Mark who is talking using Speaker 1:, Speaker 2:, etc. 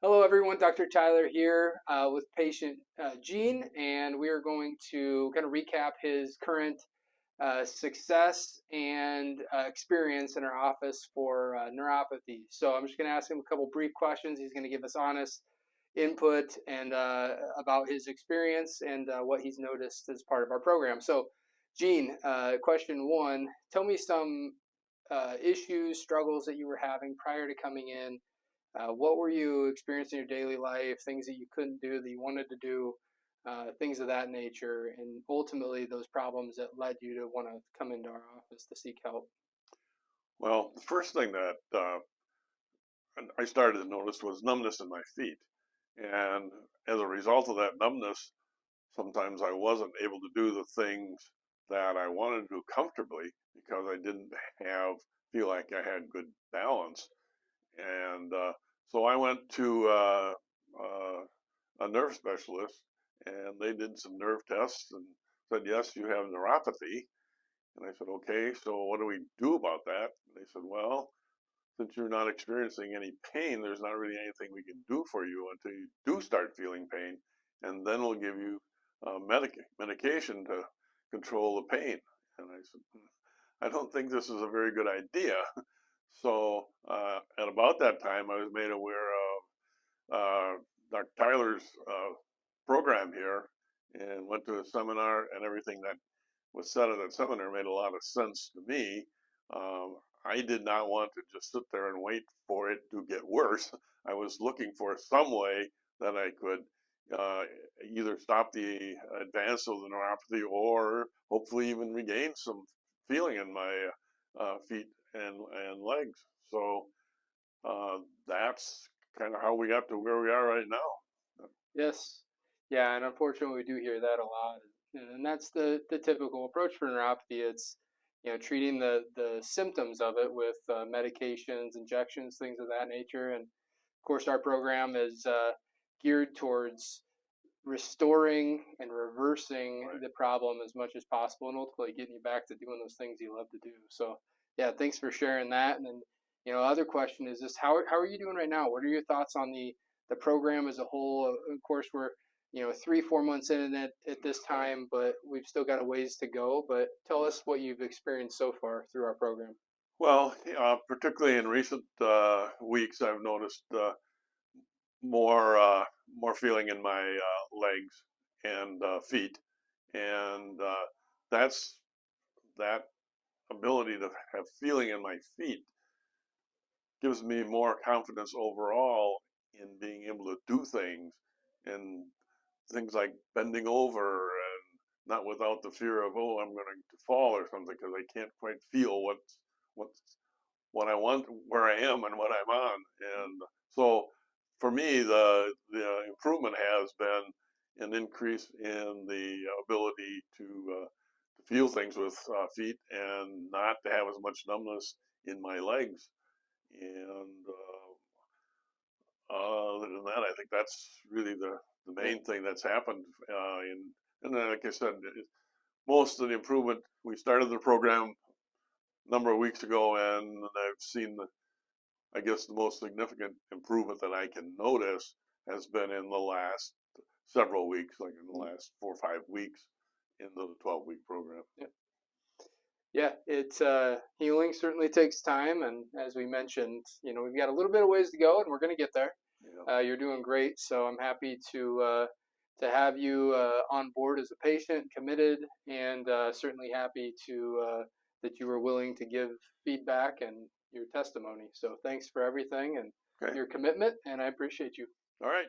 Speaker 1: Hello, everyone. Dr. Tyler here with patient Gene, and we are going to kind of recap his current success and experience in our office for neuropathy. So I'm just going to ask him a couple brief questions. He's going to give us honest input and about his experience and what he's noticed as part of our program. So, Gene, question one: tell me some issues, struggles that you were having prior to coming in. What were you experiencing in your daily life? Things that you couldn't do that you wanted to do, things of that nature, and ultimately those problems that led you to want to come into our office to seek help.
Speaker 2: Well, the first thing that I started to notice was numbness in my feet. And as a result of that numbness, sometimes I wasn't able to do the things that I wanted to do comfortably because I didn't feel like I had good balance. And so I went to a nerve specialist, and they did some nerve tests and said, yes, you have neuropathy. And I said, okay, so what do we do about that? And they said, well, since you're not experiencing any pain, there's not really anything we can do for you until you do start feeling pain, and then we'll give you medication to control the pain. And I said, I don't think this is a very good idea. So at about that time, I was made aware of Dr. Tyler's program here and went to a seminar, and everything that was said at that seminar made a lot of sense to me. I did not want to just sit there and wait for it to get worse. I was looking for some way that I could uh, either stop the advance of the neuropathy or hopefully even regain some feeling in my feet and legs. So that's kind of how we got to where we are right now.
Speaker 1: Yes, yeah, and unfortunately we do hear that a lot, and that's the typical approach for neuropathy. It's treating the symptoms of it with medications, injections, things of that nature, and of course our program is geared towards restoring and reversing
Speaker 2: Right.
Speaker 1: the problem as much as possible and ultimately getting you back to doing those things you love to do. So yeah, thanks for sharing that. And then, other question is just how are you doing right now? What are your thoughts on the program as a whole? Of course, we're 3 4 months in it at this time, but we've still got a ways to go. But tell us what you've experienced so far through our program.
Speaker 2: Well, particularly in recent weeks, I've noticed more more feeling in my legs and feet, and that's that ability to have feeling in my feet gives me more confidence overall in being able to do things, and things like bending over and not without the fear of, oh, I'm going to fall or something, because I can't quite feel what's what I want, where I am, and what I'm on. And so, for me, the improvement has been an increase in the ability to feel things with feet and not to have as much numbness in my legs. And other than that, I think that's really the
Speaker 1: Yeah.
Speaker 2: main thing that's happened. And then, like I said, most of the improvement, we started the program a number of weeks ago, and I've seen I guess the most significant improvement that I can notice has been in the last several weeks, like in the last 4 or 5 weeks in the 12-week program.
Speaker 1: Yeah. Yeah, it's healing certainly takes time, and as we mentioned, we've got a little bit of ways to go, and we're going to get there.
Speaker 2: Yeah.
Speaker 1: You're doing great, so I'm happy to have you on board as a patient, committed, and certainly happy to that you were willing to give feedback and your testimony. So thanks for everything and
Speaker 2: Okay.
Speaker 1: your commitment, and I appreciate you.
Speaker 2: All right.